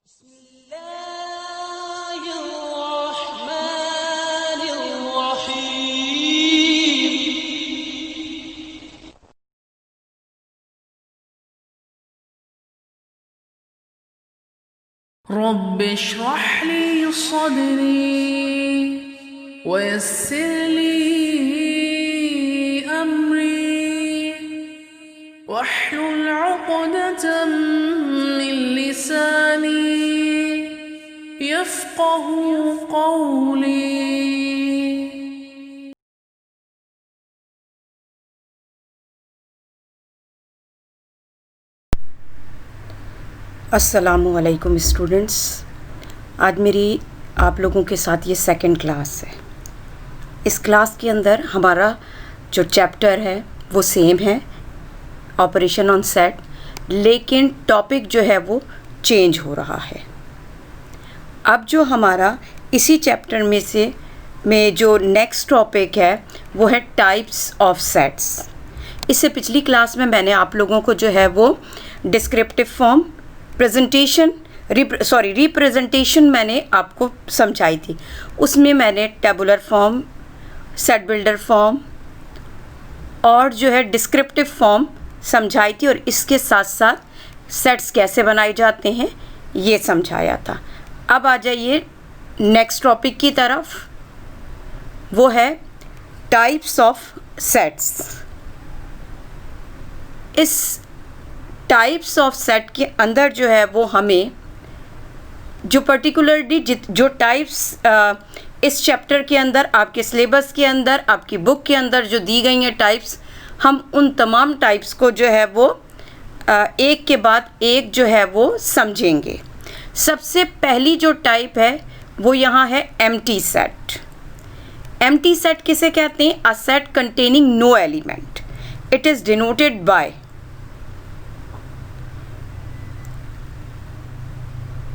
रब्ब इश्रह ली सदरी वयस्सिर ली अमरी वहलुल उक़दतम मिन लिसानी यफ़क़हू क़ौली। अस्सलामुअलैकुम स्टूडेंट्स, आज मेरी आप लोगों के साथ ये सेकंड क्लास है। इस क्लास के अंदर हमारा जो चैप्टर है वो सेम है, ऑपरेशन ऑन सेट, लेकिन टॉपिक जो है वो चेंज हो रहा है। अब जो हमारा इसी चैप्टर में जो नेक्स्ट टॉपिक है वो है टाइप्स ऑफ सेट्स। इससे पिछली क्लास में मैंने आप लोगों को जो है वो डिस्क्रिप्टिव फॉर्म, रिप्रेजेंटेशन मैंने आपको समझाई थी। उसमें मैंने tabular form, set builder form और जो है डिस्क्रिप्टिव फॉर्म समझाई थी, और इसके साथ साथ सेट्स कैसे बनाए जाते हैं ये समझाया था। अब आ जाइए नेक्स्ट टॉपिक की तरफ, वो है टाइप्स ऑफ सेट्स। इस टाइप्स ऑफ सेट के अंदर जो है वो हमें जो पर्टिकुलरली जो टाइप्स इस चैप्टर के अंदर, आपके सिलेबस के अंदर, आपकी बुक के अंदर जो दी गई हैं टाइप्स, हम उन तमाम टाइप्स को जो है वो एक के बाद एक जो है वो समझेंगे। सबसे पहली जो टाइप है वो यहाँ है एम्प्टी सेट। एम्प्टी सेट किसे कहते हैं? A set containing no element. It is denoted by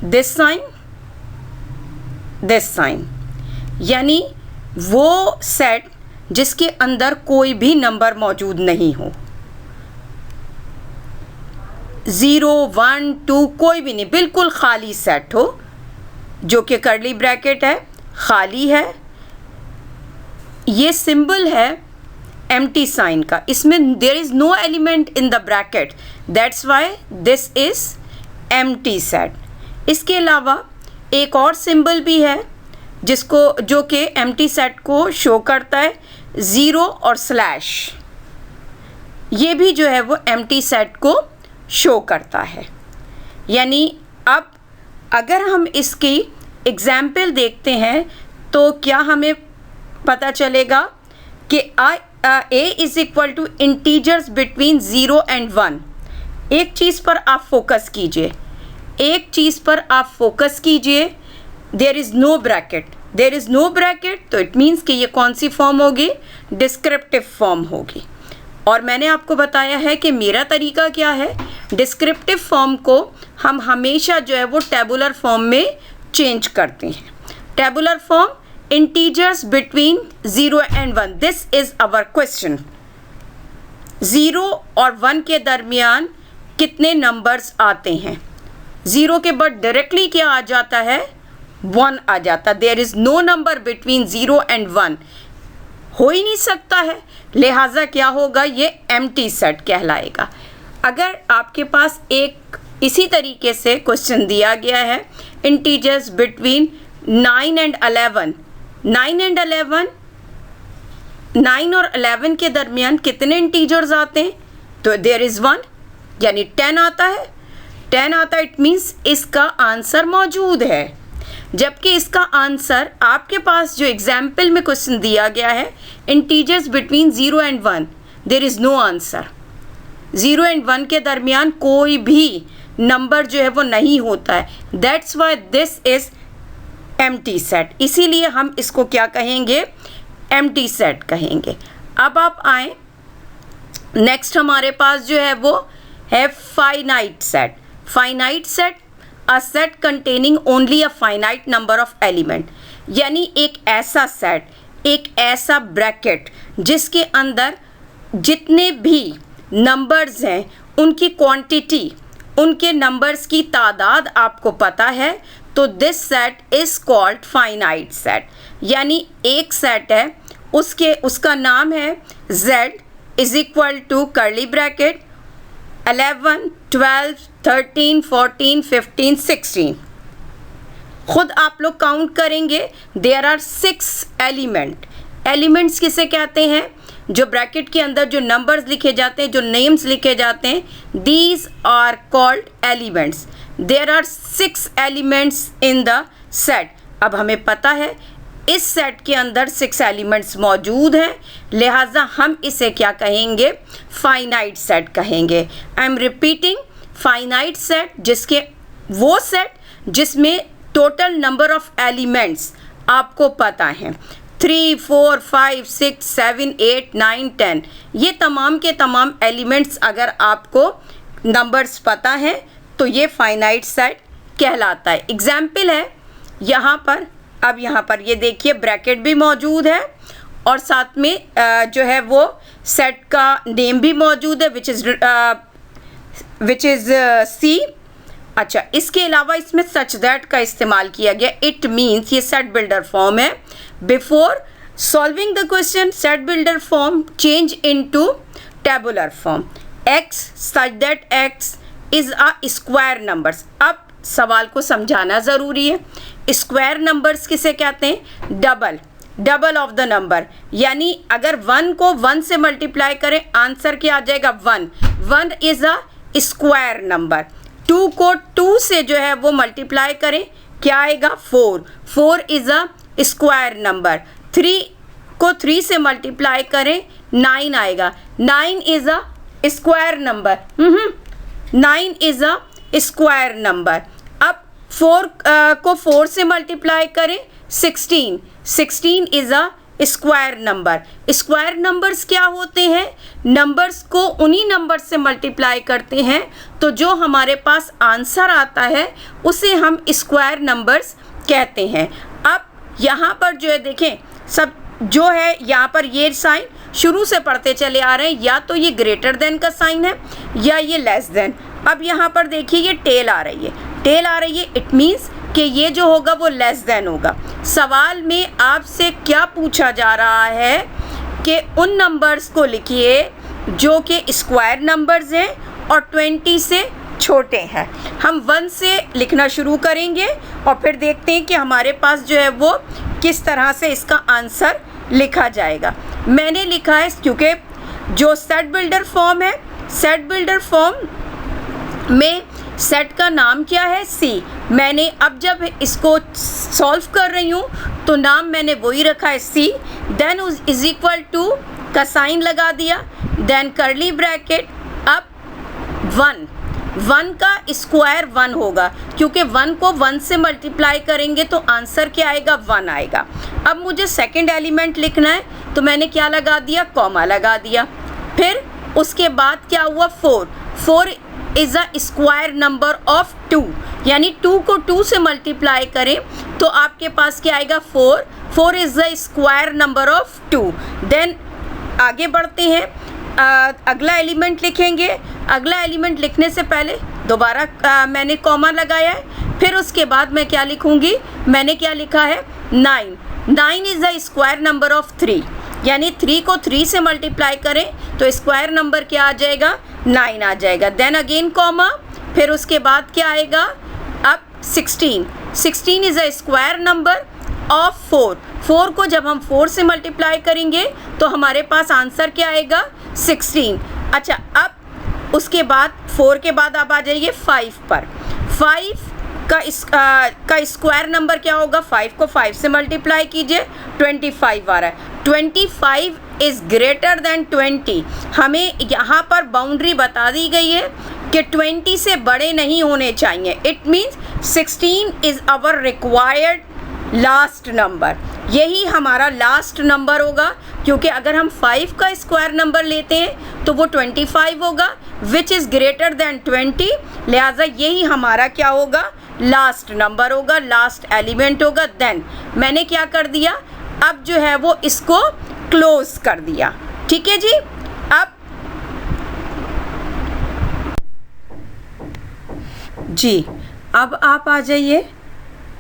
this sign, यानी वो सेट जिसके अंदर कोई भी नंबर मौजूद नहीं हो, 0, 1, 2 कोई भी नहीं, बिल्कुल खाली सेट हो, जो कि कर्ली ब्रैकेट है, खाली है। ये सिंबल है एम्प्टी साइन का, इसमें there is no element in the bracket, that's why this is empty set. इसके अलावा एक और सिंबल भी है जो कि एम्प्टी सेट को शो करता है, 0 और स्लैश। ये भी जो है वो एम्प्टी सेट को शो करता है। यानी अब अगर हम इसकी एग्जाम्पल देखते हैं तो क्या हमें पता चलेगा कि a is equal to integers between 0 and 1। एक चीज़ पर आप फोकस कीजिए, देयर इज़ नो ब्रैकेट, तो इट मीन्स कि ये कौन सी फॉर्म होगी? डिस्क्रिप्टिव फॉर्म होगी। और मैंने आपको बताया है कि मेरा तरीका क्या है, डिस्क्रिप्टिव फॉर्म को हम हमेशा जो है वो टेबुलर फॉर्म में चेंज करते हैं। Tabular form, integers between 0 and 1, this is our question. 0 और 1 के दरमियान कितने नंबर्स आते हैं? 0 के बाद डायरेक्टली क्या आ जाता है? 1 आ जाता। There is no number between 0 and 1, हो ही नहीं सकता है, लिहाजा क्या होगा? ये एम्प्टी सेट कहलाएगा। अगर आपके पास एक इसी तरीके से क्वेश्चन दिया गया है, इंटीजर्स बिटवीन 9 एंड 11, 9 और 11 के दरमियान कितने इंटीजर्स आते हैं? तो देयर इज़ 1, यानी 10 आता है। 10 आता है, इट मीन्स इसका आंसर मौजूद है। जबकि इसका आंसर आपके पास जो एग्जाम्पल में क्वेश्चन दिया गया है, integers between 0 and 1, there is no answer. 0 and 1 के दरमियान कोई भी नंबर जो है वो नहीं होता है, that's why this is empty set. इसीलिए हम इसको क्या कहेंगे? एम्प्टी सेट कहेंगे। अब आप आए, नेक्स्ट हमारे पास जो है वो है finite set. Finite set, a set containing only a finite number of element, यानी एक ऐसा सेट, एक ऐसा ब्रैकेट जिसके अंदर जितने भी नंबर्स हैं उनकी क्वांटिटी उनके नंबर्स की तादाद आपको पता है, तो this set is called finite set. यानी एक सेट है, उसका नाम है Z is equal to curly bracket 11, 12, 13, 14, 15, 16। खुद आप लोग काउंट करेंगे, देयर आर 6 एलिमेंट। एलिमेंट्स किसे कहते हैं? जो ब्रैकेट के अंदर जो नंबर्स लिखे जाते हैं, जो नेम्स लिखे जाते हैं, these are called elements. There are 6 elements in the set. अब हमें पता है इस सेट के अंदर 6 एलिमेंट्स मौजूद हैं, लिहाजा हम इसे क्या कहेंगे? फाइनाइट सेट कहेंगे। I am repeating, finite set वो सेट जिसमें टोटल नंबर ऑफ एलिमेंट्स आपको पता हैं 3, 4, 5, 6, 7, 8, 9, 10। ये तमाम के तमाम एलिमेंट्स अगर आपको नंबर्स पता हैं तो ये फाइनाइट सेट कहलाता है। एग्जाम्पल है यहाँ पर, अब यहाँ पर ये देखिए ब्रैकेट भी मौजूद है और साथ में जो है वो सेट का नेम भी मौजूद है विच इज़ C। अच्छा, इसके अलावा इसमें सच दैट का इस्तेमाल किया गया। इट मीन्स ये सेट बिल्डर फॉर्म है। Before solving the question, set builder form change into tabular form. x such that x is a square numbers. अब सवाल को समझाना ज़रूरी है। स्क्वायर नंबर्स किसे कहते हैं? Double of the number. यानी अगर 1 को 1 से मल्टीप्लाई करें, आंसर क्या आ जाएगा? 1। 1 इज़ अ स्क्वायर नंबर। 2 को 2 से जो है वो मल्टीप्लाई करें, क्या आएगा? 4। 4 इज़ अ स्क्वायर नंबर। 3 को 3 से मल्टीप्लाई करें, 9 आएगा। 9 is a square number. 9 is a square number. अब 4 को 4 से मल्टीप्लाई करें, 16। 16 is a square number. Square numbers क्या होते हैं? नंबर्स को उन्हीं नंबर से मल्टीप्लाई करते हैं तो जो हमारे पास आंसर आता है उसे हम स्क्वायर नंबर्स कहते हैं। अब यहाँ पर जो है देखें, सब जो है यहाँ पर ये साइन शुरू से पढ़ते चले आ रहे हैं, या तो ये ग्रेटर देन का साइन है या ये लेस देन। अब यहाँ पर देखिए ये टेल आ रही है, इट मीन्स कि ये जो होगा वो लेस देन होगा। सवाल में आपसे क्या पूछा जा रहा है कि उन नंबर्स को लिखिए जो कि स्क्वायर नंबर्स हैं और 20 से छोटे हैं। हम 1 से लिखना शुरू करेंगे और फिर देखते हैं कि हमारे पास जो है वो किस तरह से इसका आंसर लिखा जाएगा। मैंने लिखा है, क्योंकि जो सेट बिल्डर फॉर्म है, सेट बिल्डर फॉर्म में सेट का नाम क्या है? C। मैंने अब जब इसको सॉल्व कर रही हूँ तो नाम मैंने वही रखा है C। Then is equal to का साइन लगा दिया, देन कर्ली ब्रैकेट। अब 1 का स्क्वायर 1 होगा, क्योंकि 1 को 1 से मल्टीप्लाई करेंगे तो आंसर क्या आएगा? 1 आएगा। अब मुझे सेकंड एलिमेंट लिखना है तो मैंने क्या लगा दिया? कॉमा लगा दिया। फिर उसके बाद क्या हुआ? 4 is a square number of 2। यानी 2 को 2 से मल्टीप्लाई करें तो आपके पास क्या आएगा? 4 is the square number of 2। Then आगे बढ़ते हैं, अगला एलिमेंट लिखेंगे। अगला एलिमेंट लिखने से पहले दोबारा मैंने कॉमा लगाया है। फिर उसके बाद मैं क्या लिखूंगी? मैंने क्या लिखा है? 9 is the square number of 3। यानी 3 को 3 से मल्टीप्लाई करें तो स्क्वायर नंबर क्या आ जाएगा? 9 आ जाएगा। देन अगेन कॉमा, फिर उसके बाद क्या आएगा? अब 16 is a square number of 4 को जब हम 4 से मल्टीप्लाई करेंगे तो हमारे पास आंसर क्या आएगा? 16। अच्छा, अब उसके बाद 4 के बाद आप आ जाइए 5 पर। 5 का स्क्वायर नंबर क्या होगा? 5 को 5 से मल्टीप्लाई कीजिए, 25 आ रहा है। 25 इज़ ग्रेटर देन 20। हमें यहाँ पर बाउंड्री बता दी गई है कि 20 से बड़े नहीं होने चाहिए। It means 16 is our required last number. यही हमारा लास्ट नंबर होगा, क्योंकि अगर हम 5 का स्क्वायर नंबर लेते हैं तो वो 25 होगा, विच इज़ ग्रेटर देन 20। लिहाजा यही हमारा क्या होगा? लास्ट नंबर होगा, लास्ट एलिमेंट होगा। देन मैंने क्या कर दिया? अब जो है वो इसको क्लोज कर दिया। ठीक है जी। अब जी, अब आप आ जाइए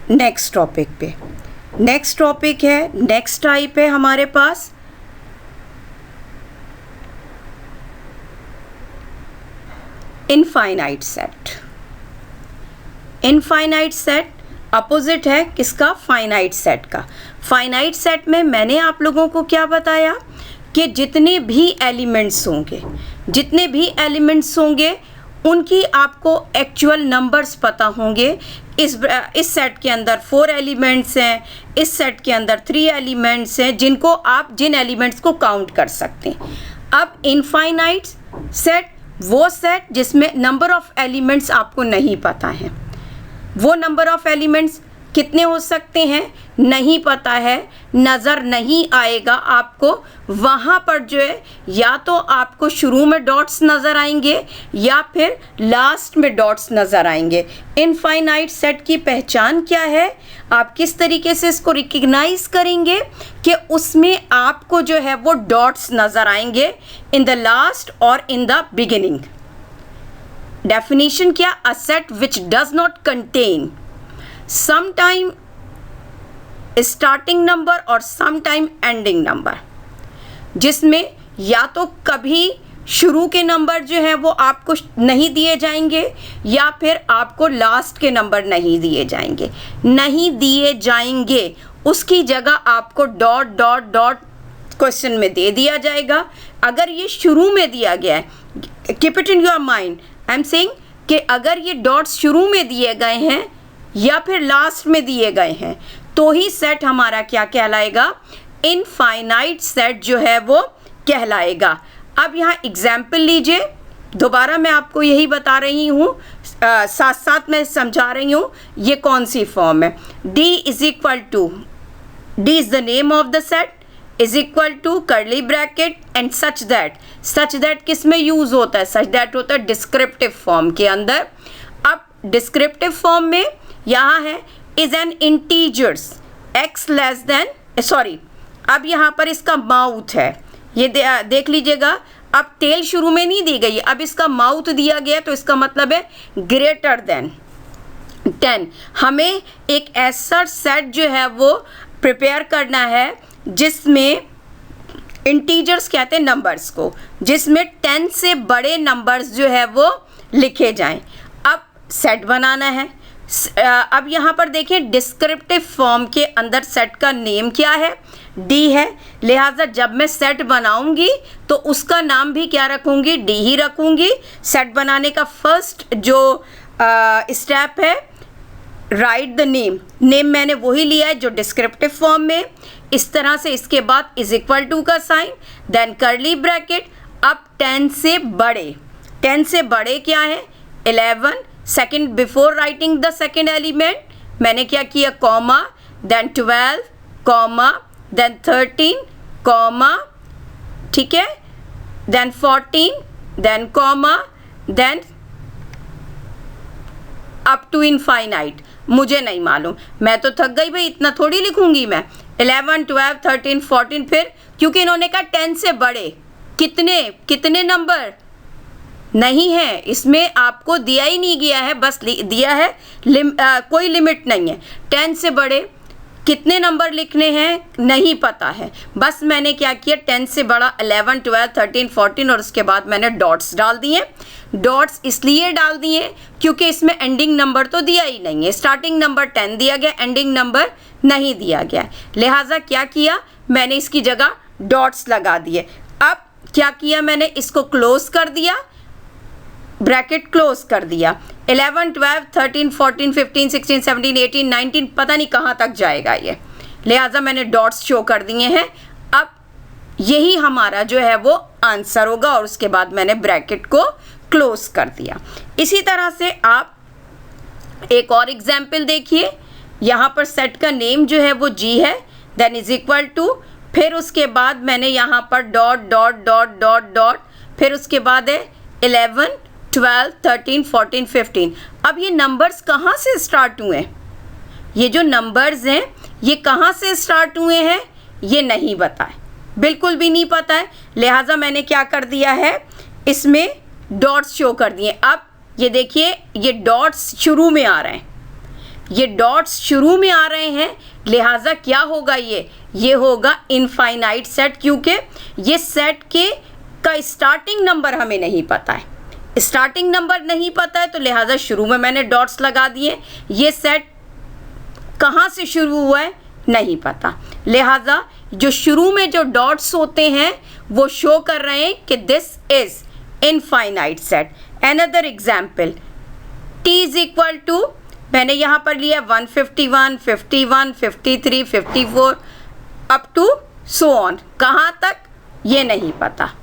नेक्स्ट टॉपिक पे। नेक्स्ट टॉपिक है, नेक्स्ट टाइप है हमारे पास infinite set. Infinite set opposite है किसका? फाइनाइट सेट का। फाइनाइट सेट में मैंने आप लोगों को क्या बताया कि जितने भी एलिमेंट्स होंगे उनकी आपको एक्चुअल नंबर्स पता होंगे। इस सेट के अंदर 4 एलिमेंट्स हैं, इस सेट के अंदर 3 एलिमेंट्स हैं, जिन एलिमेंट्स को काउंट कर सकते हैं। अब इनफाइनाइट सेट वो सेट जिसमें नंबर ऑफ एलिमेंट्स आपको नहीं पता है। वो नंबर ऑफ एलिमेंट्स कितने हो सकते हैं नहीं पता है, नज़र नहीं आएगा आपको। वहाँ पर जो है या तो आपको शुरू में डॉट्स नज़र आएंगे या फिर लास्ट में डॉट्स नज़र आएंगे। इनफाइनाइट सेट की पहचान क्या है? आप किस तरीके से इसको रिकग्नाइज करेंगे कि उसमें आपको जो है वो डॉट्स नज़र आएंगे इन द लास्ट और इन द बिगिनिंग। डेफिनेशन क्या? A set which does not contain sometime starting number और sometime ending number, जिसमें या तो कभी शुरू के नंबर जो है वो आपको नहीं दिए जाएंगे या फिर आपको लास्ट के नंबर नहीं दिए जाएंगे। उसकी जगह आपको डॉट डॉट डॉट क्वेश्चन में दे दिया जाएगा। अगर ये शुरू में दिया गया है, keep it in your mind, I am saying कि अगर ये डॉट्स शुरू में दिए गए हैं या फिर लास्ट में दिए गए हैं तो ही सेट हमारा क्या कहलाएगा? इनफाइनाइट सेट जो है वो कहलाएगा। अब यहाँ एग्जाम्पल लीजिए, दोबारा मैं आपको यही बता रही हूँ, साथ साथ मैं समझा रही हूँ ये कौन सी फॉर्म है। D is the name of the set is equal to curly bracket and such that किस में यूज होता है? सच दैट होता है डिस्क्रिप्टिव फॉर्म के अंदर। अब डिस्क्रिप्टिव फॉर्म में यहाँ है is an integers x less than, sorry, अब यहाँ पर इसका माउथ है, ये देख लीजिएगा। अब टेल शुरू में नहीं दी गई, अब इसका माउथ दिया गया तो इसका मतलब है ग्रेटर देन 10। हमें एक ऐसा सेट जो है वो प्रिपेयर करना है जिसमें इंटीजर्स कहते हैं नंबर्स को, जिसमें 10 से बड़े नंबर्स जो है वो लिखे जाएं। अब सेट बनाना है। अब यहाँ पर देखें डिस्क्रिप्टिव फॉर्म के अंदर सेट का नेम क्या है? D है। लिहाजा जब मैं सेट बनाऊंगी तो उसका नाम भी क्या रखूंगी? D ही रखूंगी। सेट बनाने का फर्स्ट जो स्टेप है, राइट द नेम मैंने वही लिया है जो डिस्क्रिप्टिव फॉर्म में। इस तरह से इसके बाद इज इक्वल टू का साइन, देन कर्ली ब्रैकेट। अब 10 से बड़े क्या है? 11। Second, before writing the second element मैंने क्या किया? Comma, then 12 comma, then 13 comma, ठीक है, then 14, then comma, then up to infinite. मुझे नहीं मालूम, मैं तो थक गई भाई, इतना थोड़ी लिखूंगी मैं। 11, 12, 13, 14, फिर क्योंकि इन्होंने कहा 10 से बड़े कितने नंबर नहीं है, इसमें आपको दिया ही नहीं गया है, बस दिया है कोई लिमिट नहीं है। 10 से बड़े कितने नंबर लिखने हैं नहीं पता है, बस मैंने क्या किया 10 से बड़ा 11, 12, 13, 14 और उसके बाद मैंने डॉट्स डाल दिए। डॉट्स इसलिए डाल दिए क्योंकि इसमें एंडिंग नंबर तो दिया ही नहीं है। स्टार्टिंग नंबर 10 दिया गया, एंडिंग नंबर नहीं दिया गया, लिहाजा क्या किया मैंने इसकी जगह डॉट्स लगा दिए। अब क्या किया मैंने, इसको क्लोज कर दिया, ब्रैकेट क्लोज कर दिया। 11, 12, 13, 14, 15, 16, 17, 18, 19 पता नहीं कहाँ तक जाएगा ये, लिहाजा मैंने डॉट्स शो कर दिए हैं। अब यही हमारा जो है वो आंसर होगा और उसके बाद मैंने ब्रैकेट को क्लोज कर दिया। इसी तरह से आप एक और एग्जाम्पल देखिए, यहाँ पर सेट का नेम जो है वो G है, देन इज इक्वल टू, फिर उसके बाद मैंने यहाँ पर dot dot dot dot dot, फिर उसके बाद है 11, 12, 13, 14, 15। अब ये नंबर्स कहाँ से स्टार्ट हुए हैं? ये जो नंबर्स हैं ये कहाँ से स्टार्ट हुए हैं ये नहीं पता है, बिल्कुल भी नहीं पता है, लिहाजा मैंने क्या कर दिया है इसमें डॉट्स शो कर दिए। अब ये देखिए ये डॉट्स शुरू में आ रहे हैं, ये डॉट्स शुरू में आ रहे हैं, लिहाजा क्या होगा, ये होगा इनफाइनाइट सेट, क्योंकि ये सेट का स्टार्टिंग नंबर हमें नहीं पता है। स्टार्टिंग नंबर नहीं पता है तो लिहाजा शुरू में मैंने डॉट्स लगा दिए। ये सेट कहाँ से शुरू हुआ है नहीं पता, लिहाजा जो शुरू में जो डॉट्स होते हैं वो शो कर रहे हैं कि this is infinite set. Another example, t is equal to, मैंने यहाँ पर लिया 151, 51, 53, 54 अप टू सो ऑन। कहाँ तक ये नहीं पता,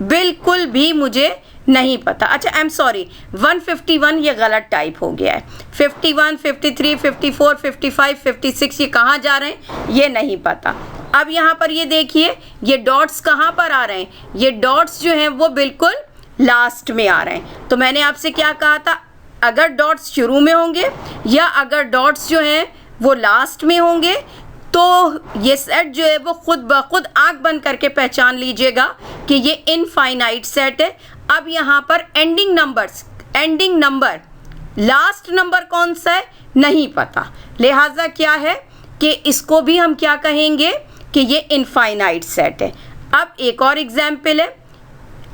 बिल्कुल भी मुझे नहीं पता। अच्छा आई एम सॉरी, 151 ये गलत टाइप हो गया है। 51, 53, 54, 55, 56 ये कहाँ जा रहे हैं ये नहीं पता। अब यहाँ पर ये देखिए ये डॉट्स कहाँ पर आ रहे हैं, ये डॉट्स जो हैं वो बिल्कुल लास्ट में आ रहे हैं। तो मैंने आपसे क्या कहा था, अगर डॉट्स शुरू में होंगे या अगर डॉट्स जो हैं वो लास्ट में होंगे तो ये सेट जो है वो खुद ब खुद आँख बंद करके पहचान लीजिएगा कि ये इनफाइनाइट सेट है। अब यहाँ पर एंडिंग नंबर लास्ट नंबर कौन सा है नहीं पता, लिहाजा क्या है कि इसको भी हम क्या कहेंगे कि ये इनफाइनाइट सेट है। अब एक और एग्जाम्पल है,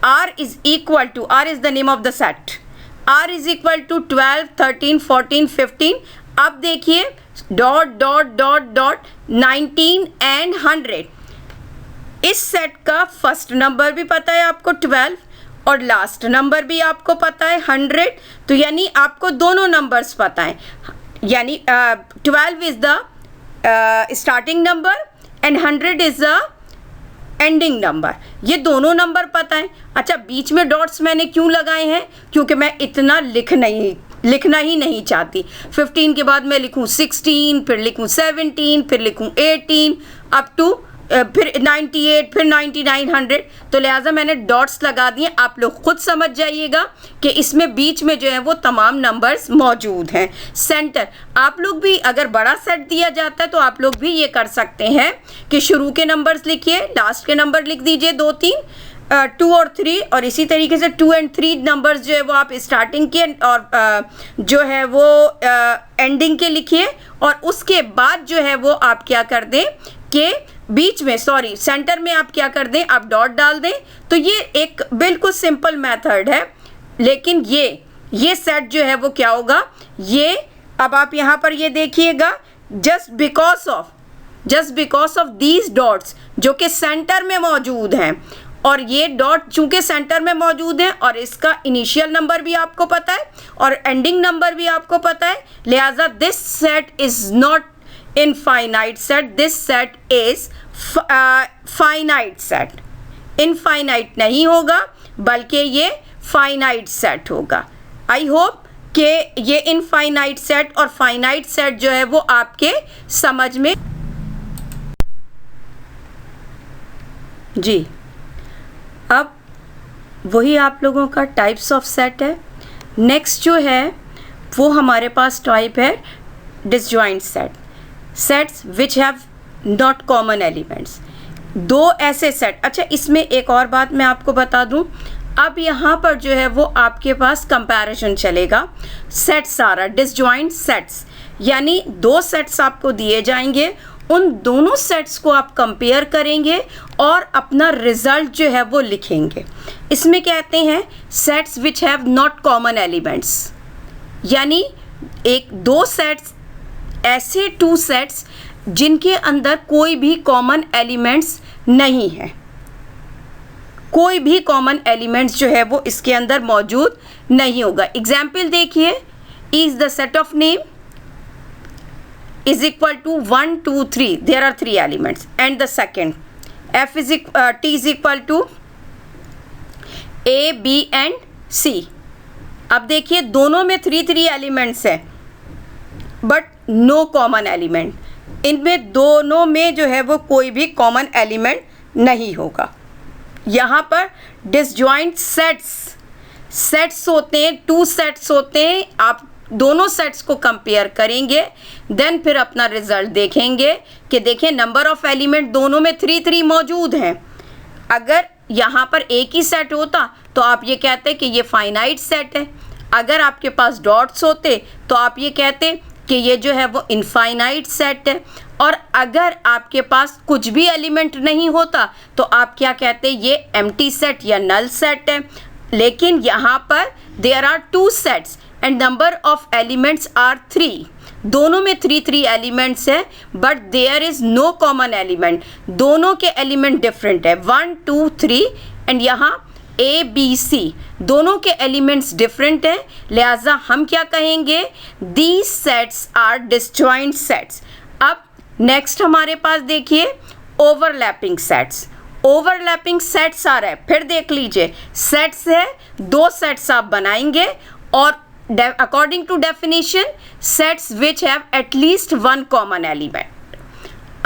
r is equal to, r is the name of the set, r is equal to 12, 13, 14, 15। अब देखिए dot dot dot dot 19 and 100। इस सेट का फर्स्ट नंबर भी पता है आपको 12 और लास्ट नंबर भी आपको पता है 100, तो यानी आपको दोनों नंबर्स पता है, यानी 12 is the starting number and 100 is the ending number, ये दोनों नंबर पता है। अच्छा बीच में डॉट्स मैंने क्यों लगाए हैं, क्योंकि मैं इतना लिखना ही नहीं चाहती। 15 के बाद मैं लिखूँ 16, फिर लिखूँ 17, फिर लिखूँ 18 अप टू फिर 98, फिर 99, 100, तो लिहाजा मैंने डॉट्स लगा दिए। आप लोग खुद समझ जाइएगा कि इसमें बीच में जो है वो तमाम नंबर्स मौजूद हैं। सेंटर, आप लोग भी अगर बड़ा सेट दिया जाता है तो आप लोग भी ये कर सकते हैं कि शुरू के नंबर्स लिखिए, लास्ट के नंबर लिख दीजिए 2, 3, 2 और 3, और इसी तरीके से 2 और 3 नंबर्स जो है वो आप स्टार्टिंग के और जो है वो एंडिंग के लिखिए, और उसके बाद जो है वो आप क्या कर दें कि बीच में सेंटर में आप क्या कर दें, आप डॉट डाल दें। तो ये एक बिल्कुल सिंपल मेथड है, लेकिन ये सेट जो है वो क्या होगा, ये अब आप यहाँ पर ये देखिएगा, just because of these dots जो कि सेंटर में मौजूद हैं, और ये डॉट चूंकि सेंटर में मौजूद है और इसका इनिशियल नंबर भी आपको पता है और एंडिंग नंबर भी आपको पता है, लिहाजा this set is not infinite set, this set is finite set. Infinite नहीं होगा बल्कि ये फाइनाइट सेट होगा। आई होप कि ये इनफाइनाइट सेट और फाइनाइट सेट जो है वो आपके समझ में जी। अब वही आप लोगों का टाइप्स ऑफ सेट है। नेक्स्ट जो है वो हमारे पास टाइप है disjoint set, sets which have not common elements. दो ऐसे सेट, अच्छा इसमें एक और बात मैं आपको बता दूं, अब यहाँ पर जो है वो आपके पास कंपैरिजन चलेगा। सेट्स सारा डिसजॉइंट सेट्स, यानी दो सेट्स आपको दिए जाएंगे, उन दोनों सेट्स को आप कंपेयर करेंगे और अपना रिजल्ट जो है वो लिखेंगे। इसमें कहते हैं sets which have not common elements, यानी दो सेट्स ऐसे, टू सेट्स जिनके अंदर कोई भी कॉमन एलिमेंट्स नहीं है, कोई भी कॉमन एलिमेंट्स जो है वो इसके अंदर मौजूद नहीं होगा। एग्जाम्पल देखिए, is the set of name is equal to 1, 2, 3, there are 3 elements, and the second t is equal to a, b and c। अब देखिए दोनों में 3 एलिमेंट्स हैं बट नो कॉमन एलिमेंट, इनमें दोनों में जो है वो कोई भी कॉमन एलिमेंट नहीं होगा। यहाँ पर डिसजॉइंट सेट्स होते हैं, 2 सेट्स होते हैं, आप दोनों सेट्स को कंपेयर करेंगे, देन फिर अपना रिजल्ट देखेंगे कि देखें नंबर ऑफ एलिमेंट दोनों में 3 मौजूद हैं। अगर यहाँ पर एक ही सेट होता तो आप ये कहते कि ये फाइनाइट सेट है, अगर आपके पास डॉट्स होते तो आप ये कहते कि ये जो है वो इनफाइनाइट सेट है, और अगर आपके पास कुछ भी एलिमेंट नहीं होता तो आप क्या कहते, ये एम्प्टी सेट या नल सेट है। लेकिन यहाँ पर there are 2 sets and number of elements are 3, दोनों में 3 एलिमेंट्स है, but there is no common element, दोनों के एलिमेंट डिफरेंट है, 1 2 3 एंड यहाँ ए बी सी दोनों के एलिमेंट्स डिफरेंट है, लिहाजा हम क्या कहेंगे, these sets are disjoint sets. अब नेक्स्ट हमारे पास देखिए ओवरलैपिंग सेट्स। ओवरलैपिंग सेट्स आ रहा है, फिर देख लीजिए सेट्स है, 2 सेट्स आप बनाएंगे और according to definition sets which have at least 1 common element.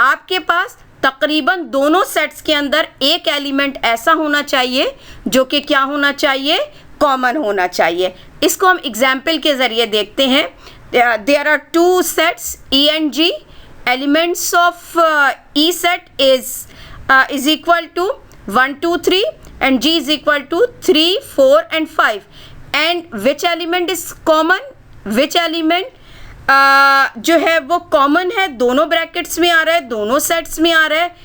आपके पास तकरीबन दोनों सेट्स के अंदर एक एलिमेंट ऐसा होना चाहिए जो कि क्या होना चाहिए, कॉमन होना चाहिए। इसको हम एग्जाम्पल के ज़रिए देखते हैं। There are 2 sets E and G, elements of E set is equal to 1 2 3 and G is equal to 3 4 and 5 and which element is common, which element जो है वो कॉमन है, दोनों ब्रैकेट्स में आ रहा है, दोनों सेट्स में आ रहा है,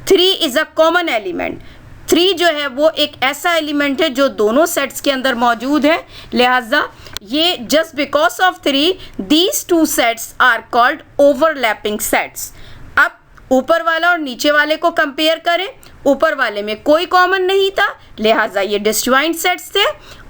3 इज अ कॉमन एलिमेंट। 3 जो है वो एक ऐसा एलिमेंट है जो दोनों सेट्स के अंदर मौजूद है, लिहाजा ये just because of 3 these 2 sets are called overlapping sets. अब ऊपर वाला और नीचे वाले को कंपेयर करें, ऊपर वाले में कोई कॉमन नहीं था, लिहाजा ये डिसजॉइंट सेट्स थे,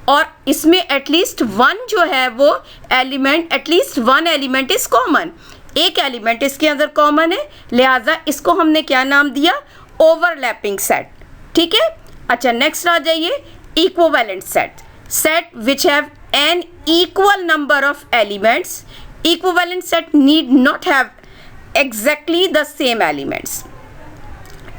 और इसमें एटलीस्ट 1 जो है वो element, at least 1 element is common, एक एलिमेंट इसके अंदर कॉमन है, लिहाजा इसको हमने क्या नाम दिया, ओवरलैपिंग सेट। ठीक है, अच्छा नेक्स्ट आ जाइए equivalent set, set which have an equal number of elements. Equivalent set need not have exactly the same elements.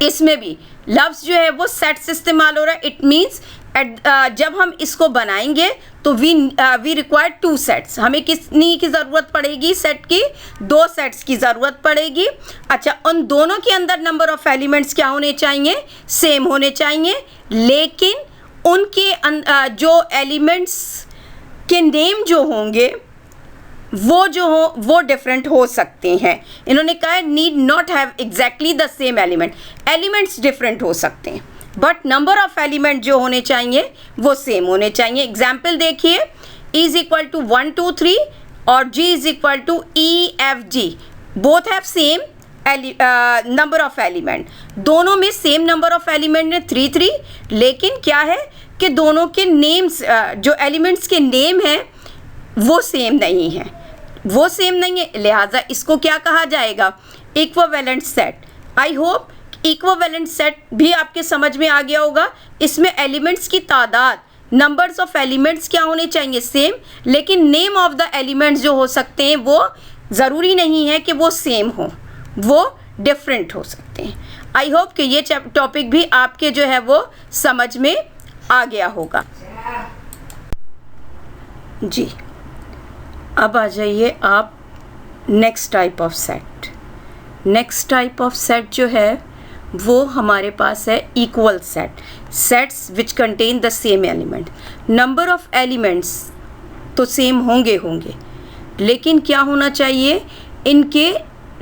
इसमें भी लफ्ज़ जो है वो सेट्स इस्तेमाल हो रहा है, इट मीन्स जब हम इसको बनाएंगे तो वी रिक्वायर 2 सेट्स, हमें कितनी की ज़रूरत पड़ेगी, सेट की 2 सेट्स की ज़रूरत पड़ेगी। अच्छा, उन दोनों के अंदर नंबर ऑफ एलिमेंट्स क्या होने चाहिए, सेम होने चाहिए, लेकिन उनके जो एलिमेंट्स के नेम जो होंगे वो डिफरेंट हो सकते हैं। इन्होंने कहा है need not have exactly the same element, elements different हो सकते हैं बट नंबर ऑफ एलिमेंट जो होने चाहिए वो सेम होने चाहिए। एग्जाम्पल देखिए, E इज इक्वल टू 1 2 3 और G is equal to E F G, both have same number of element, दोनों में सेम नंबर ऑफ एलिमेंट है 3 3, लेकिन क्या है कि दोनों के नेम्स जो एलिमेंट्स के नेम हैं वो सेम नहीं है, वो सेम नहीं है, लिहाजा इसको क्या कहा जाएगा, equivalent set. I hope equivalent set भी आपके समझ में आ गया होगा। इसमें एलिमेंट्स की तादाद, नंबर्स ऑफ एलिमेंट्स क्या होने चाहिए, सेम, लेकिन नेम ऑफ द एलिमेंट्स जो हो सकते हैं वो ज़रूरी नहीं है कि वो सेम हो, वो डिफरेंट हो सकते हैं। आई होप कि ये टॉपिक भी आपके जो है वो समझ में आ गया होगा। जी, अब आ जाइए आप next type of set. Next type of set जो है वो हमारे पास है equal set, sets which contain the same element. Number of elements तो सेम होंगे, लेकिन क्या होना चाहिए, इनके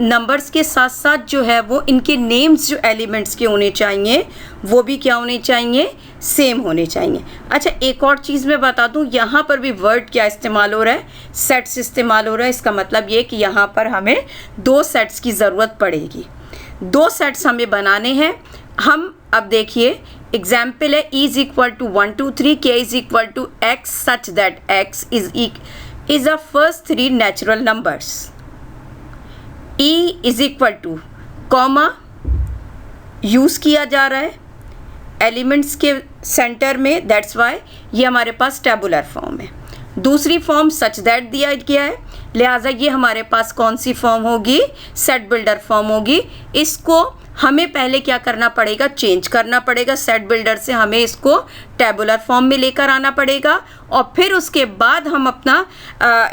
नंबर्स के साथ साथ जो है वो इनके नेम्स जो एलिमेंट्स के होने चाहिए वो भी क्या होने चाहिए, सेम होने चाहिए। अच्छा, एक और चीज़ मैं बता दूं, यहाँ पर भी वर्ड क्या इस्तेमाल हो रहा है, सेट्स इस्तेमाल हो रहा है। इसका मतलब ये कि यहाँ पर हमें 2 सेट्स की ज़रूरत पड़ेगी, 2 सेट्स हमें बनाने हैं। हम अब देखिए एग्जाम्पल है, E is equal to 1 2 3 K is equal to X such that X is a first 3 natural numbers. E is equal to comma use किया जा रहा है एलिमेंट्स के सेंटर में, दैट्स वाई ये हमारे पास टेबुलर फॉर्म है। दूसरी फॉर्म सच दैट दिया गया है, लिहाजा ये हमारे पास कौन सी फॉर्म होगी, सेट बिल्डर फॉर्म होगी। इसको हमें पहले क्या करना पड़ेगा, चेंज करना पड़ेगा, सेट बिल्डर से हमें इसको टेबुलर फॉर्म में लेकर आना पड़ेगा और फिर उसके बाद हम अपना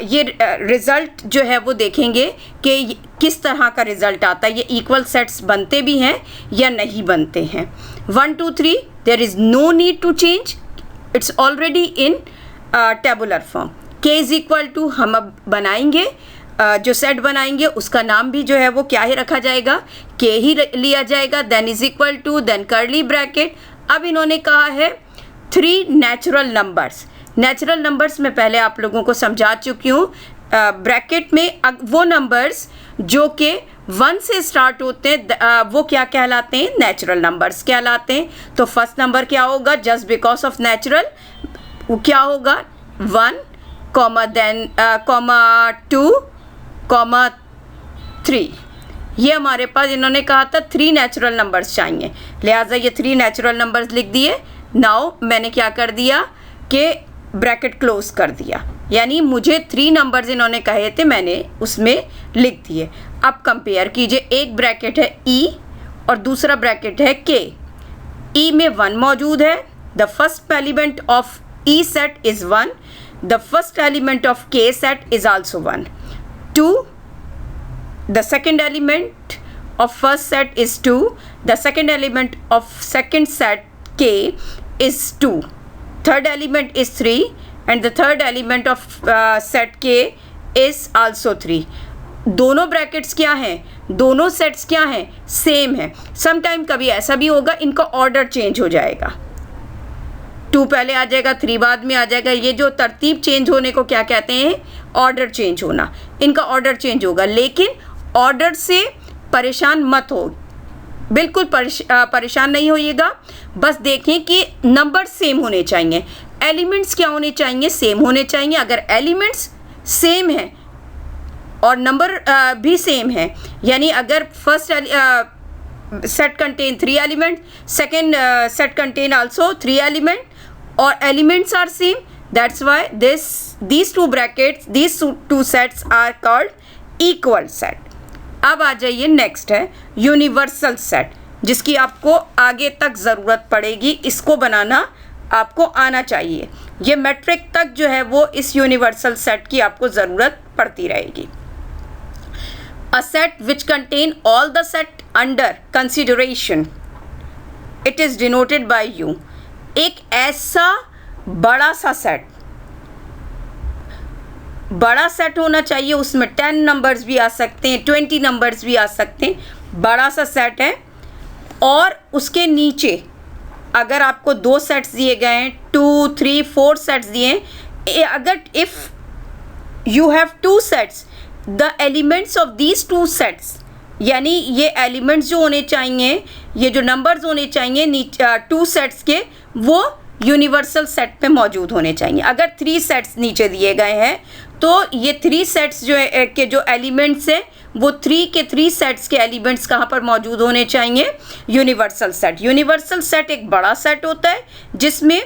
ये रिज़ल्ट जो है वो देखेंगे कि किस तरह का रिज़ल्ट आता है, ये इक्वल सेट्स बनते भी हैं या नहीं बनते हैं। 1 2 3 there is no need to change, it's already in tabular form. K is equal to हम अब बनाएंगे, जो सेट बनाएंगे उसका नाम भी जो है वो क्या ही रखा जाएगा, के ही लिया जाएगा। Then is equal to, then curly bracket. अब इन्होंने कहा है 3 नेचुरल नंबर्स। नेचुरल नंबर्स में पहले आप लोगों को समझा चुकी हूँ। ब्रैकेट में वो नंबर्स जो कि 1 से स्टार्ट होते हैं वो क्या कहलाते हैं, नेचुरल नंबर्स कहलाते हैं। तो फर्स्ट नंबर क्या होगा, जस्ट बिकॉज ऑफ नेचुरल, वो क्या होगा 1, देन 2, 3। ये हमारे पास इन्होंने कहा था 3 नेचुरल नंबर्स चाहिए, लिहाजा ये 3 नेचुरल नंबर्स लिख दिए। नाउ मैंने क्या कर दिया कि ब्रैकेट क्लोज कर दिया, यानी मुझे 3 नंबर्स इन्होंने कहे थे मैंने उसमें लिख दिए। अब कंपेयर कीजिए, एक ब्रैकेट है ई और दूसरा ब्रैकेट है के। ई में 1 मौजूद है, the first element of E set is 1, the first element of के set is also 1। 2, the second element of first set is 2, the second element of second set k is 2, third element is 3 and the third element of set k is also 3। दोनों brackets क्या हैं, दोनों sets क्या हैं, same है। Sometime कभी ऐसा भी होगा इनका ऑर्डर चेंज हो जाएगा, 2 पहले आ जाएगा, 3 बाद में आ जाएगा। ये जो तरतीब चेंज होने को क्या कहते हैं, ऑर्डर चेंज होना। इनका ऑर्डर चेंज होगा, लेकिन ऑर्डर से परेशान मत हो, बिल्कुल परेशान नहीं होइएगा। बस देखें कि नंबर सेम होने चाहिए, एलिमेंट्स क्या होने चाहिए, सेम होने चाहिए। अगर एलिमेंट्स सेम हैं और नंबर भी सेम है, यानी अगर first set contain 3 element, second set contain also 3 element और elements are same, that's why these two sets are called equal set। अब आ जाइए, नेक्स्ट है यूनिवर्सल सेट, जिसकी आपको आगे तक ज़रूरत पड़ेगी। इसको बनाना आपको आना चाहिए, ये मैट्रिक तक जो है वो इस यूनिवर्सल सेट की आपको ज़रूरत पड़ती रहेगी। A set which contain all the set under consideration, it is denoted bye you. एक ऐसा बड़ा सा सेट, बड़ा सेट होना चाहिए, उसमें 10 नंबर्स भी आ सकते हैं, 20 नंबर्स भी आ सकते हैं, बड़ा सा सेट है। और उसके नीचे अगर आपको 2 सेट्स दिए गए हैं, 2, 3, 4 सेट्स दिए हैं, अगर if you have 2 sets, the elements of these 2 sets, यानी ये एलिमेंट्स जो होने चाहिए, ये जो नंबर्स होने चाहिए 2 सेट्स के, वो यूनिवर्सल सेट पे मौजूद होने चाहिए। अगर 3 सेट्स नीचे दिए गए हैं तो ये 3 सेट्स जो है के जो एलिमेंट्स हैं वो 3 के 3 सेट्स के एलिमेंट्स कहाँ पर मौजूद होने चाहिए, यूनिवर्सल सेट। यूनिवर्सल सेट एक बड़ा सेट होता है जिसमें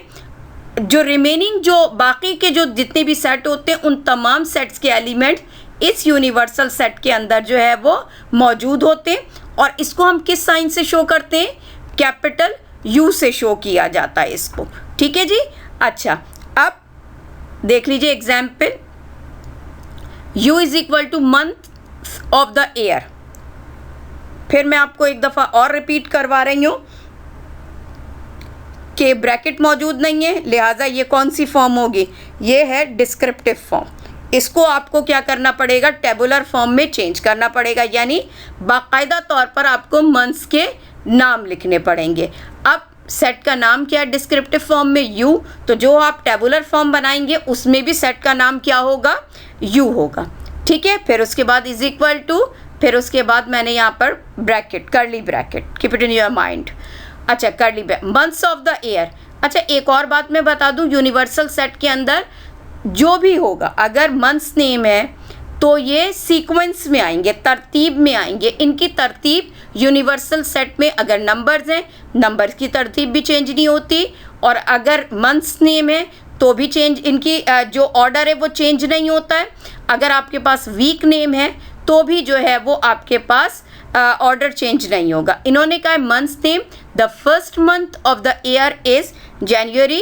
जो रिमेनिंग जो बाकी के जो जितने भी सेट होते हैं उन तमाम सेट्स के एलिमेंट इस यूनिवर्सल सेट के अंदर जो है वो मौजूद होते हैं। और इसको हम किस साइन से शो करते हैं, कैपिटल यू से शो किया जाता है इसको, ठीक है जी। अच्छा, अब देख लीजिए example, U is equal two month of the year. फिर मैं आपको एक दफ़ा और रिपीट करवा रही हूँ कि ब्रैकेट मौजूद नहीं है, लिहाजा ये कौन सी फॉर्म होगी, ये है डिस्क्रिप्टिव फॉर्म। इसको आपको क्या करना पड़ेगा, टेबुलर फॉर्म में चेंज करना पड़ेगा, यानी बाकायदा तौर पर आपको मंथ्स के नाम लिखने पड़ेंगे। अब सेट का नाम क्या है डिस्क्रिप्टिव फॉर्म में, U, तो जो आप टेबुलर फॉर्म बनाएंगे उसमें भी सेट का नाम क्या होगा, U होगा, ठीक है। फिर उसके बाद इज इक्वल टू, फिर उसके बाद मैंने यहाँ पर bracket, curly bracket, keep it in your mind. अच्छा, curly bracket, months of the year. अच्छा, एक और बात मैं बता दूँ, यूनिवर्सल सेट के अंदर जो भी होगा, अगर मंथ्स नेम है तो ये सीक्वेंस में आएंगे, तरतीब में आएंगे। इनकी तरतीब यूनिवर्सल सेट में अगर नंबर्स हैं, नंबर्स की तरतीब भी चेंज नहीं होती, और अगर मंथ्स नेम है तो भी चेंज, इनकी जो ऑर्डर है वो चेंज नहीं होता है। अगर आपके पास वीक नेम है तो भी जो है वो आपके पास ऑर्डर चेंज नहीं होगा। इन्होंने कहा months name, the first month of the year is January,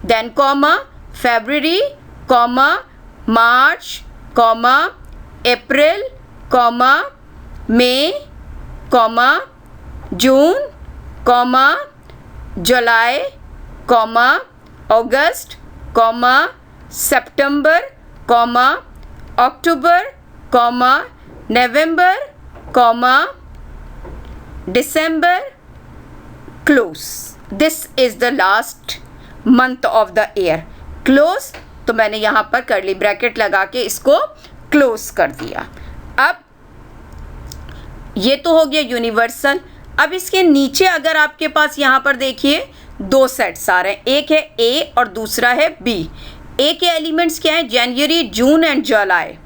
then comma February, comma March, comma April, comma May, comma June, comma July, comma August, comma September comma October comma November comma December close. This is the last month of the year. Close, तो मैंने यहाँ पर curly bracket लगा के इसको close कर दिया। अब ये तो हो गया यूनिवर्सल। अब इसके नीचे अगर आपके पास यहाँ पर देखिए दो सेट्स आ रहे हैं, एक है ए और दूसरा है बी। ए के एलिमेंट्स क्या हैं? जनवरी, जून एंड जुलाई।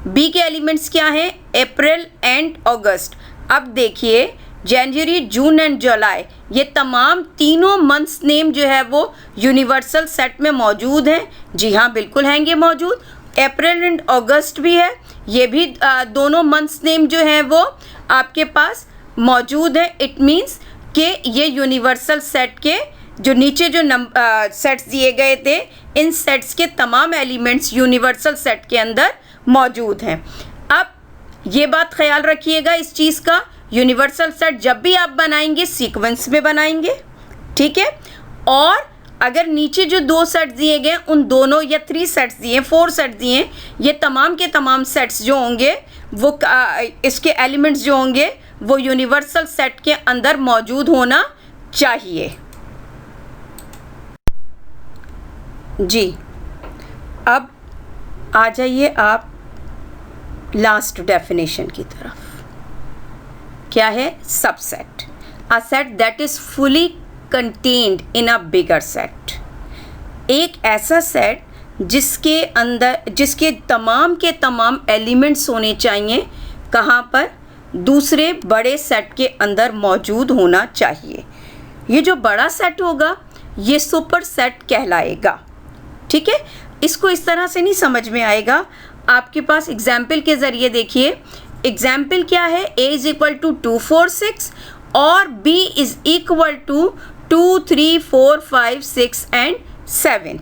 बी के एलिमेंट्स क्या हैं? अप्रैल एंड अगस्त। अब देखिए जनवरी, जून एंड जुलाई, ये तमाम तीनों मंथ्स नेम जो है वो यूनिवर्सल सेट में मौजूद हैं। जी हाँ, बिल्कुल हैंगे मौजूद। अप्रैल एंड अगस्त भी है, ये भी दोनों मंथ्स नेम जो हैं वो आपके पास मौजूद है। इट मीन्स कि ये यूनिवर्सल सेट के जो नीचे जो सेट्स दिए गए थे, इन सेट्स के तमाम एलिमेंट्स यूनिवर्सल सेट के अंदर मौजूद हैं। अब ये बात ख्याल रखिएगा इस चीज़ का, यूनिवर्सल सेट जब भी आप बनाएंगे सीक्वेंस में बनाएंगे, ठीक है। और अगर नीचे जो दो सेट्स दिए गए उन दोनों या 3 सेट्स दिए, 4 सेट्स दिए, ये तमाम के तमाम सेट्स जो होंगे वो इसके एलिमेंट्स जो होंगे वो यूनिवर्सल सेट के अंदर मौजूद होना चाहिए। जी, अब आ जाइए आप लास्ट डेफिनेशन की तरफ। क्या है? Subset, a set that is fully contained in a bigger set. एक ऐसा सेट जिसके अंदर जिसके तमाम के तमाम एलिमेंट्स होने चाहिए कहाँ पर? दूसरे बड़े सेट के अंदर मौजूद होना चाहिए। ये जो बड़ा सेट होगा ये सुपर सेट कहलाएगा, ठीक है। इसको इस तरह से नहीं समझ में आएगा, आपके पास एग्जाम्पल के ज़रिए देखिए। एग्जाम्पल क्या है? a इज इक्वल टू 2 4 6 और b is equal to 2 3 4 5 6 and 7।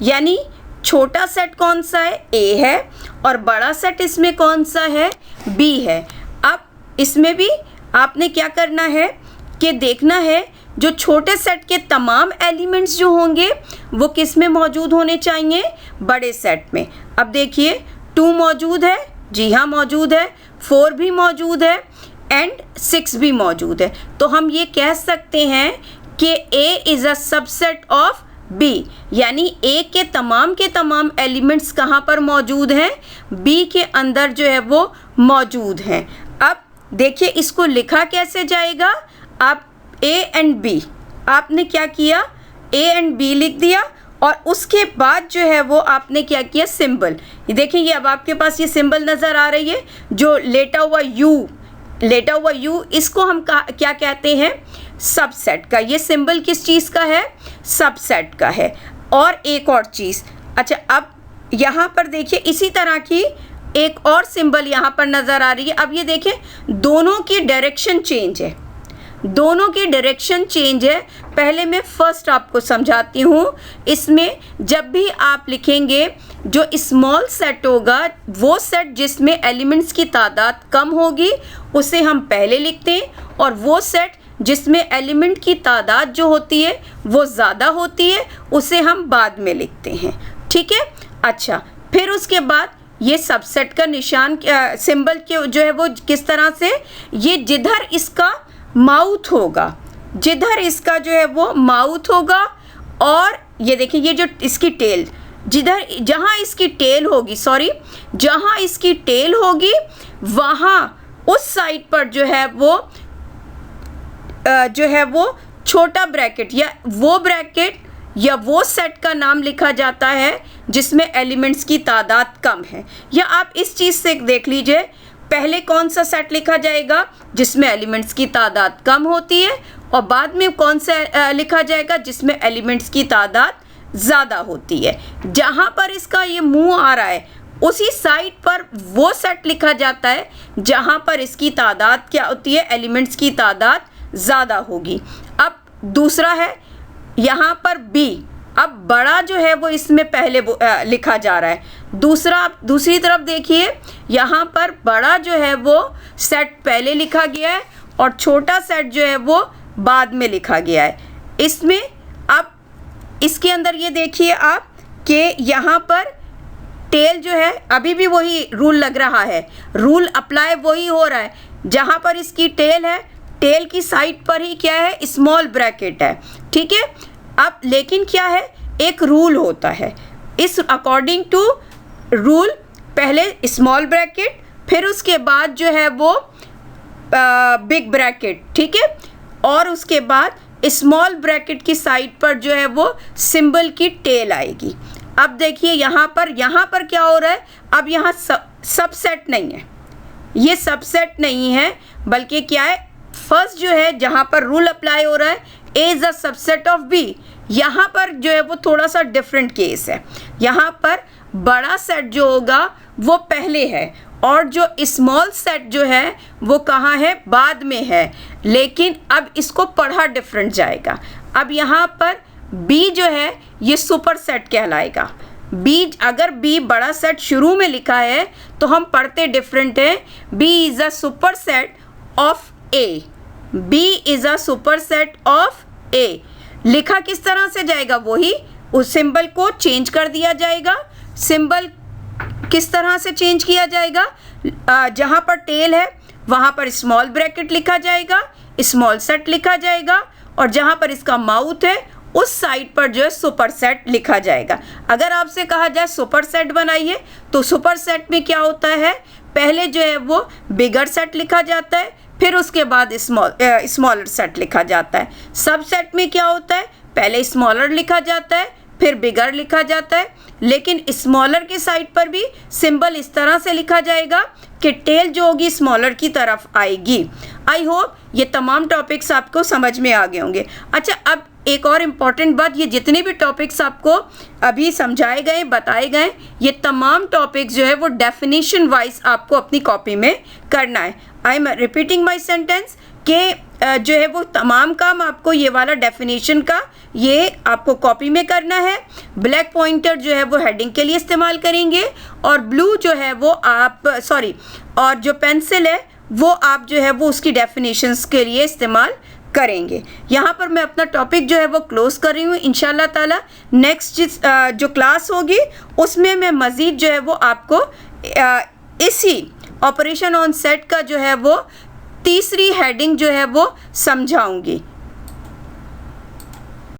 यानी छोटा सेट कौन सा है? a है, और बड़ा सेट इसमें कौन सा है? b है। अब इसमें भी आपने क्या करना है कि देखना है जो छोटे सेट के तमाम एलिमेंट्स जो होंगे वो किस में मौजूद होने चाहिए? बड़े सेट में। अब देखिए 2 मौजूद है, जी हाँ मौजूद है, 4 भी मौजूद है एंड 6 भी मौजूद है। तो हम ये कह सकते हैं कि A is a subset of B, यानी A के तमाम एलिमेंट्स कहाँ पर मौजूद हैं? B के अंदर जो है वो मौजूद हैं। अब देखिए इसको लिखा कैसे जाएगा? आप A एंड B, आपने क्या किया? A एंड B लिख दिया और उसके बाद जो है वो आपने क्या किया? सिंबल। ये देखिए, ये अब आपके पास ये सिंबल नज़र आ रही है जो लेटा हुआ U, इसको हम क्या कहते हैं? सबसेट का। ये सिंबल किस चीज़ का है? सबसेट का है। और एक और चीज़, अच्छा अब यहाँ पर देखिए इसी तरह की एक और सिंबल यहाँ पर नज़र आ रही है। अब ये देखें दोनों की डायरेक्शन चेंज है, दोनों की डायरेक्शन चेंज है। पहले मैं फर्स्ट आपको समझाती हूँ। इसमें जब भी आप लिखेंगे जो स्मॉल सेट होगा, वो सेट जिसमें एलिमेंट्स की तादाद कम होगी उसे हम पहले लिखते हैं, और वो सेट जिसमें एलिमेंट की तादाद जो होती है वो ज़्यादा होती है उसे हम बाद में लिखते हैं, ठीक है। अच्छा, फिर उसके बाद ये सबसेट का निशान सिंबल के जो है वो किस तरह से? ये जिधर इसका माउथ होगा, जिधर इसका जो है वो माउथ होगा, और ये देखिए ये जो इसकी टेल, जहाँ इसकी टेल होगी, जहाँ इसकी टेल होगी वहाँ उस साइड पर जो है वो छोटा ब्रैकेट या वो सेट का नाम लिखा जाता है जिसमें एलिमेंट्स की तादाद कम है। या आप इस चीज़ से देख लीजिए, पहले कौन सा सेट लिखा जाएगा? जिसमें एलिमेंट्स की तादाद कम होती है, और बाद में कौन सा लिखा जाएगा? जिसमें एलिमेंट्स की तादाद ज़्यादा होती है। जहाँ पर इसका ये मुंह आ रहा है उसी साइड पर वो सेट लिखा जाता है जहाँ पर इसकी तादाद क्या होती है? एलिमेंट्स की तादाद ज़्यादा होगी। अब दूसरा है यहाँ पर B, अब बड़ा जो है वो इसमें पहले लिखा जा रहा है। दूसरी तरफ देखिए, यहाँ पर बड़ा जो है वो सेट पहले लिखा गया है और छोटा सेट जो है वो बाद में लिखा गया है। इसमें अब इसके अंदर ये देखिए आप कि यहाँ पर टेल जो है अभी भी वही रूल लग रहा है, रूल अप्लाई वही हो रहा है। जहाँ पर इसकी टेल है, टेल की साइड पर ही क्या है, स्मॉल ब्रैकेट है, ठीक है। अब लेकिन क्या है, एक रूल होता है, इस अकॉर्डिंग टू रूल पहले स्मॉल ब्रैकेट, फिर उसके बाद जो है वो बिग ब्रैकेट, ठीक है, और उसके बाद स्मॉल ब्रैकेट की साइड पर जो है वो सिंबल की टेल आएगी। अब देखिए यहाँ पर क्या हो रहा है, अब यहाँ सबसेट नहीं है, ये सबसेट नहीं है, बल्कि क्या है, फर्स्ट जो है जहाँ पर रूल अप्लाई हो रहा है, A is a subset of B. यहाँ पर जो है वो थोड़ा सा डिफरेंट केस है, यहाँ पर बड़ा सेट जो होगा वो पहले है और जो स्मॉल सेट जो है वो कहाँ है, बाद में है। लेकिन अब इसको पढ़ा डिफरेंट जाएगा। अब यहाँ पर बी जो है ये सुपर सेट कहलाएगा। बी, अगर बी बड़ा सेट शुरू में लिखा है तो हम पढ़ते डिफरेंट है, B is a super set of A, B is a super set of A. लिखा किस तरह से जाएगा, वही उस सिंबल को चेंज कर दिया जाएगा। सिंबल किस तरह से चेंज किया जाएगा, जहाँ पर टेल है वहाँ पर स्मॉल ब्रैकेट लिखा जाएगा, स्मॉल सेट लिखा जाएगा, और जहाँ पर इसका माउथ है उस साइड पर जो है सुपर सेट लिखा जाएगा। अगर आपसे कहा जाए सुपर सेट बनाइए तो सुपर सेट में क्या होता है, पहले जो है वो बिगर सेट लिखा जाता है, फिर उसके बाद स्मॉलर सेट लिखा जाता है। सब सेट में क्या होता है, पहले स्मॉलर लिखा जाता है, फिर बिगर लिखा जाता है, लेकिन स्मॉलर की साइड पर भी सिंबल इस तरह से लिखा जाएगा कि टेल जो होगी स्मॉलर की तरफ आएगी। आई होप ये तमाम टॉपिक्स आपको समझ में आ गए होंगे। अच्छा, अब एक और इम्पॉर्टेंट बात, ये जितने भी टॉपिक्स आपको अभी समझाए गए, बताए गए, ये तमाम टॉपिक्स जो है वो डेफिनेशन वाइज आपको अपनी कॉपी में करना है। I am repeating my sentence कि जो है वो तमाम काम आपको ये वाला डेफिनेशन का ये आपको कॉपी में करना है। ब्लैक पॉइंटर जो है वो हेडिंग के लिए इस्तेमाल करेंगे, और ब्लू जो है वो आप और जो पेंसिल है वो आप जो है वो उसकी डेफिनेशंस के लिए इस्तेमाल करेंगे। यहाँ पर मैं अपना टॉपिक जो है वो क्लोज कर रही हूँ। इंशाल्लाह ताला नेक्स्ट जो क्लास होगी उसमें मैं मज़ीद जो है वो आपको इसी ऑपरेशन ऑन सेट का जो है वो तीसरी हेडिंग जो है वो समझाऊंगी।